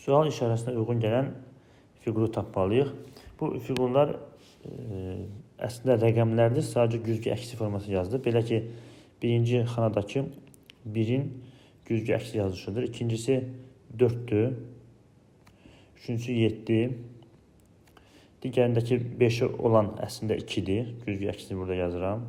Sual işarəsinə uyğun gələn fiquru tapmalıyıq. Bu fiqurlar əslində rəqəmlərdir, sadəcə güzgü əksi forması yazılır. Belə ki, birinci xanadakı 1-in güzgü əksi yazılışıdır. İkincisi 4-dür. Üçüncüsü 7. Digərindəki 5 olan əslində 2-dir. Güzgü əksini burada yazıram.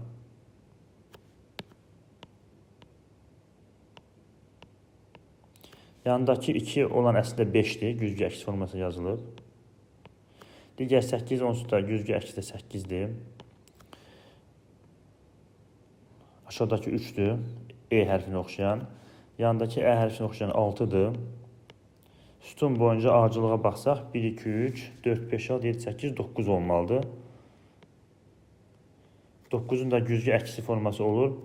Yanındakı 2 olan əslində 5-dir. Güzgü əksi forması yazılıb. Digər 8 onsuz da güzgü əksi də 8-dir. Aşağıdakı 3-dür. E hərfinə oxşayan. Yanındakı Ə hərfinə oxşayan 6-dır. Sütun boyunca ardıcılığa baxsaq 1, 2, 3, 4, 5, 6, 7, 8, 9 olmalıdır. 9-un da güzgü əksi forması olur.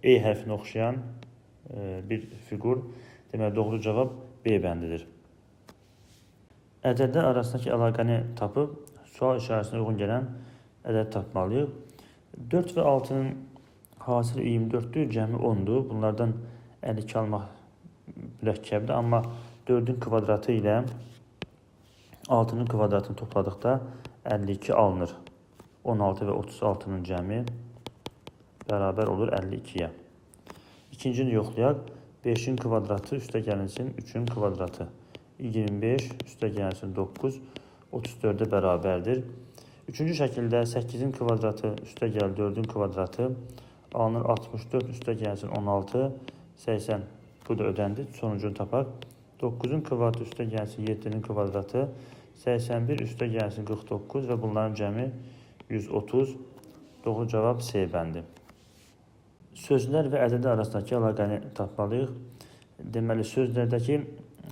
E hərfinə oxşayan bir fiqur. Deməli, doğru cavab B bəndidir. Ədədlər arasındakı əlaqəni tapıb, sual işarəsinə uyğun gələn ədəd tapmalıyıq. 4 və 6-nın hasili 24-dür, cəmi 10-dur. Bunlardan 52 almaq mürəkkəbdir. Amma 4-ün kvadratı ilə 6-nın kvadratını topladıqda 52 alınır. 16 və 36-nın cəmi bərabər olur 52-yə. İkincini yoxlayaq. 5-in kvadratı üstə gəlinsin 3-ün kvadratı. 25 üstə gəlinsin 9, 34-də bərabərdir. Üçüncü şəkildə 8-in kvadratı üstə gəl 4-ün kvadratı alınır 64 üstə gəlsin 16, 80. Bu da ödəndi. Sonucunu tapaq. 9-un kvadratı üstə gəlsin 7-nin kvadratı 81 üstə gəlsin 49 və bunların cəmi 130. Doğru cavab C bəndi. Sözlər və ədədi arasındakı əlaqəni tapmalıyıq. Deməli, sözlərdəki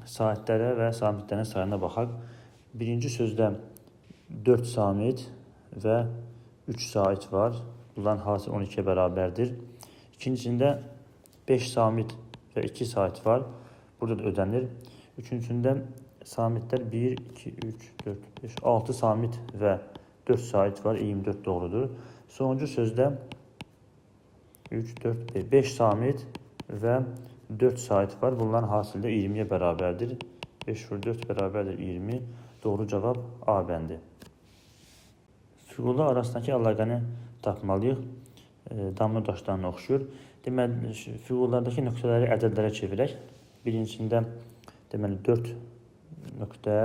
saatlərə və samitlərin sayına baxaq. Birinci sözdə 4 samit və 3 saat var. Bunların hasili 12-yə bərabərdir. İkincisində 5 samit və 2 saat var. Burada da ödənir. Üçüncüsündə samitlər 1, 2, 3, 4, 5, 6 samit və 4 saat var. 24 doğrudur. Sonuncu sözdə 3, 4, 5 samit və 4 saat var. Bunların hasili də 20-yə bərabərdir. 5 vur 4 bərabərdir 20. Doğru cavab A bəndi. Fiqurlar arasındakı əlaqəni tapmalıyıq. Damla daşlarına oxşuyur. Deməli, fiqurlardakı nöqtələri ədədlərə çevirək. Birincisində deməli 4 nöqtə,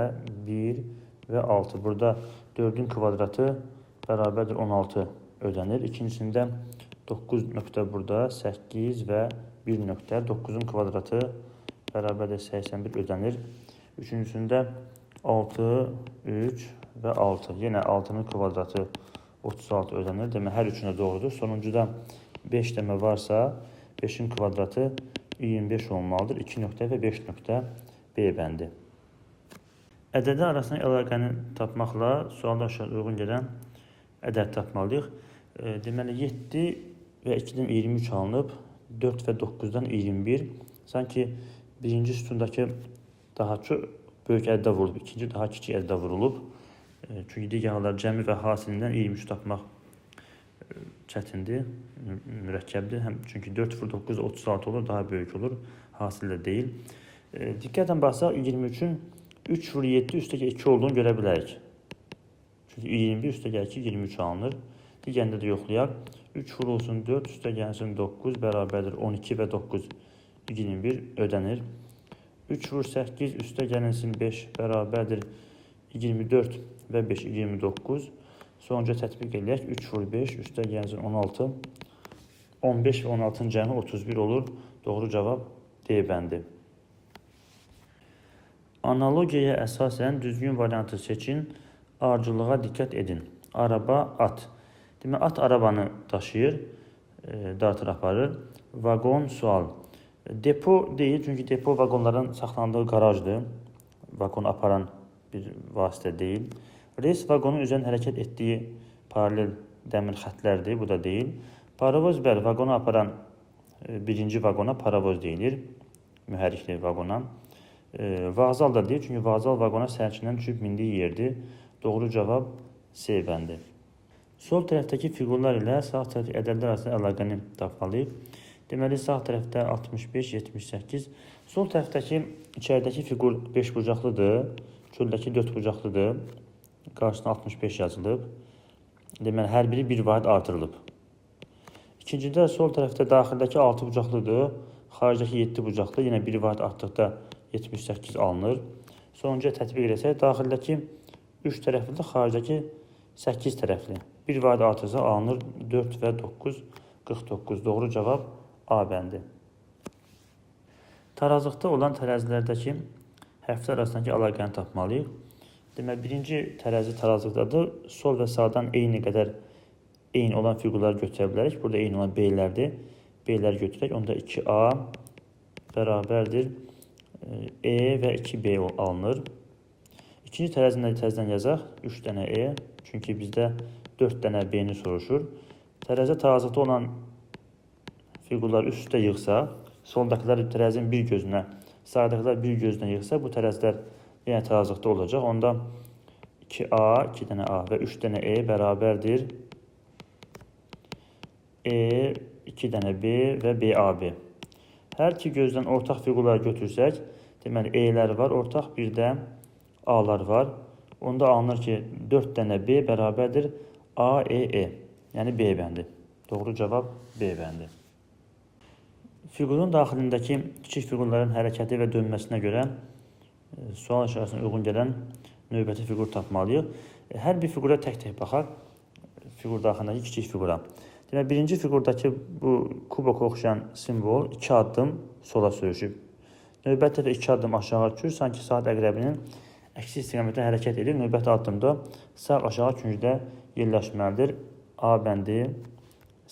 1 və 6. Burada 4-ün kvadratı bərabərdir 16 ödənir. İkincisində 9 nöqtə burada, 8 və 1 nöqtə. 9-un kvadratı bərabərdir 81 ödənir. Üçüncüsündə 6, 3 və 6. Yenə 6-nın kvadratı 36 ödənir. Demək, hər üçünə doğrudur. Sonuncuda 5 demə varsa, 5-in kvadratı 25 olmalıdır. 2 nöqtə və 5 nöqtə B bəndi. Ədədi arasında əlaqəni tapmaqla sualda uyğun gələn ədəd tapmalıyıq. Deməli, 7 və 2-dən 23 alınıb, 4 və 9-dan 21. Sanki birinci sütundakı daha çox böyük ədədə vurulub, ikinci daha kiçik ədədə vurulub. Çünki digər hallar cəmi və hasilindən 23 tapmaq çətindir, mürəkkəbdir. Çünki 4 vur 9 36 olur, daha böyük olur, hasildə deyil. Diqqətlə baxsaq, 23-ün 3 vur 7 üstəgə 2 olduğunu görə bilərik. Çünki 21 üstəgə 2 23 alınır. Digərində də yoxlayaq. 3 vurulsun 4 üstə gəlsin 9 bərabərdir 12 və 9 21 ödənir. 3 vur 8 üstə gəlinsin 5 bərabərdir 24 və 5 29. Sonunca tətbiq edək. 3 vur 5 üstə gəlsin 16. 15 və 16-nın cəmi 31 olur. Doğru cavab D bəndi. Analogiyaya əsasən düzgün variantı seçin. Ardıcılığa diqqət edin. Araba, at. Demək, at arabanı daşıyır, dartır aparır. Vaqon, sual. Depo deyil, çünki depo vaqonların saxlandığı qarajdır. Vaqonu aparan bir vasitə deyil. Reys vaqonun üzərində hərəkət etdiyi paralel dəmir xətlərdir, bu da deyil. Paravoz, bəli, vaqonu aparan birinci vaqona paravoz deyilir, mühərrikli vaqona. Vağzal da deyil, çünki vağzal vaqona sərnişinlərin düşüb mindiyi yerdir. Doğru cavab C bəndi. Sol tərəfdəki fiqurlar ilə sağ tərəfdəki ədədlər arasında əlaqəni tapmalıyıq. Deməli, sağ tərəfdə 65, 78. Sol tərəfdəki içəridəki fiqur 5 bucaqlıdır. Köldəki 4 bucaqlıdır. Qarşısına 65 yazılıb. Deməli, hər biri 1 vahid artırılıb. İkincidə sol tərəfdə daxildəki 6 bucaqlıdır. Xaricdəki 7 bucaqlı. Yenə 1 vahid artdıqda 78 alınır. Sonuncuya tətbiq etsək, daxildəki 3 tərəfli, xaricdəki 8 tərəfli. 1 vahid artırsa alınır 4 və 9, 49. Doğru cavab A bəndi. Tarazlıqda olan tərəzilərdəki hərflər arasındakı əlaqəni tapmalıyıq. Deməli, birinci tərəzi tarazlıqdadır. Sol və sağdan eyni qədər eyni olan fiqurları götürə bilərik. Burada eyni olan B-lərdir. B-ləri götürək. Onda 2A bərabərdir E və 2B alınır. İkinci tərəzini təzədən yazaq. 3 dənə E. Çünki bizdə 4 dənə B-ni soruşur. Tərəzə tarazlıqda olan fiqurları üst-üstə yığsa, soldakılar tərəzinin bir gözünə, sağdakılar bir gözünə yığsa, bu tərəzlər yenə tarazlıqda olacaq. Onda 2A, 2 dənə A və 3 dənə E bərabərdir E, 2 dənə B və BAB. Hər iki gözdən ortaq fiqurları götürsək, deməli E-lər var ortaq, bir də A-lar var. Onda alınır ki, 4 dənə B bərabərdir AEE, yəni B bəndi. Doğru cavab B bəndi. Fiqurun daxilindəki kiçik fiqurların hərəkəti və dönməsinə görə sual işarəsinə uyğun gələn növbəti fiqur tapmalıyıq. Hər bir fiqura tək-tək baxaq. Fiqur daxilindəki kiçik fiqura. Deməli, birinci fiqurdakı bu kuboka oxşayan simvol 2 addım sola sürüşüb. Növbəti də 2 addım aşağı düşür. Sanki saat əqrəbinin əksi istiqamətdə hərəkət edir. Növbəti addımda sağ aşağı küncdə yerləşməlidir. A bəndi,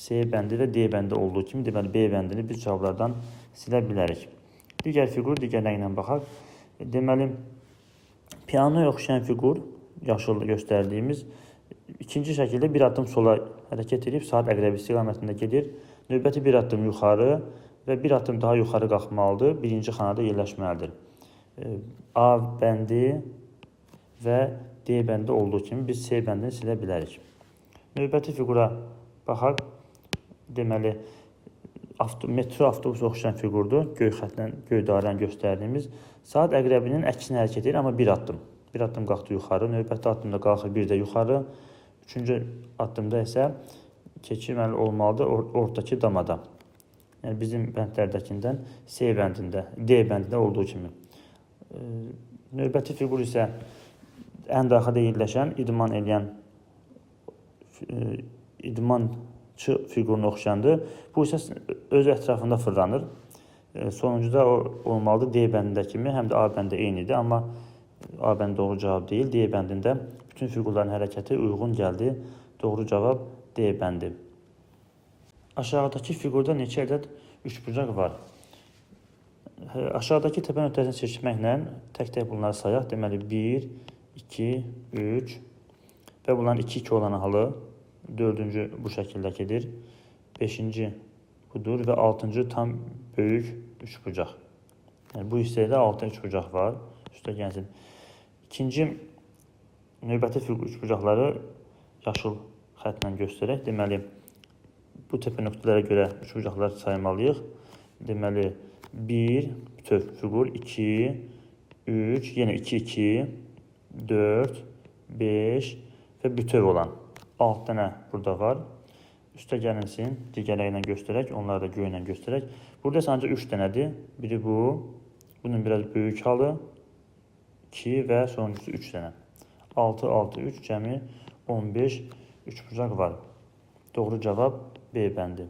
C bəndi və D bəndi olduğu kimi, deməli, B bəndini biz cavablardan silə bilərik. Digər fiqur, digər rənglə baxaq. Deməli, pianoya oxşayan fiqur, yaşıl göstərdiyimiz, ikinci şəkildə bir addım sola hərəkət edib, saat əqrəbi istiqamətində gedir. Növbəti bir addım yuxarı və bir addım daha yuxarı qalxmalıdır. Birinci xanada yerləşməlidir. A bəndi və D bəndi olduğu kimi biz C bəndini silə bilərik. Növbəti fiqura baxaq. Deməli, metro avtobusu oxşayan fiqurdur. Göy xətlə, göy dairəni göstərdiyimiz. Saat əqrəbinin əksinə hərəkət edir, amma bir addım. Bir addım qalxdı yuxarı, növbəti addımda qalxır bir də yuxarı. Üçüncü addımda isə keçirməli olmalıdır ortadakı damada. Yəni, bizim bəndlərdəkindən C bəndində, D bəndində olduğu kimi. Növbəti fiqur isə ən daxildə yerləşən, idmançı figuruna oxşayandır. Bu isə öz ətrafında fırlanır. Sonuncuda olmalıdır D bəndində kimi, həm də A bəndə eynidir, amma A bəndi doğru cavab deyil. D bəndində bütün fiqurların hərəkəti uyğun gəldi. Doğru cavab D bəndi. Aşağıdakı fiqurda neçə ədəd üçbucaq var? Aşağıdakı təpə nöqtəsini seçməklə tək-tək bunları sayaq. Deməli, 1, 2, 3 və bunların 2-2 olan halı. 4-cü bu şəkildəkidir. 5-ci budur və 6-cı tam böyük üçbucaq. Yəni, bu hissədə 6 üçbucaq var. Üstə gəlsin. İkinci növbəti üçbucaqları yaşıl xətlə göstərək. Deməli, bu təpə nöqtələrə görə üçbucaqları saymalıyıq. Deməli, 1, bütöv fiqur, 2, 3, yenə 2, 2, 4, 5 və bütöv olan 6 dənə burada var. Üstə gəlinsin, digərlərlə göstərək, onları da göylə göstərək. Burada sadəcə 3 dənədir. Biri bu, bunun biraz böyük halı, 2 və sonuncusu 3 dənə. 6, 6, 3, cəmi 15 üçbucaq var. Doğru cavab B bəndi.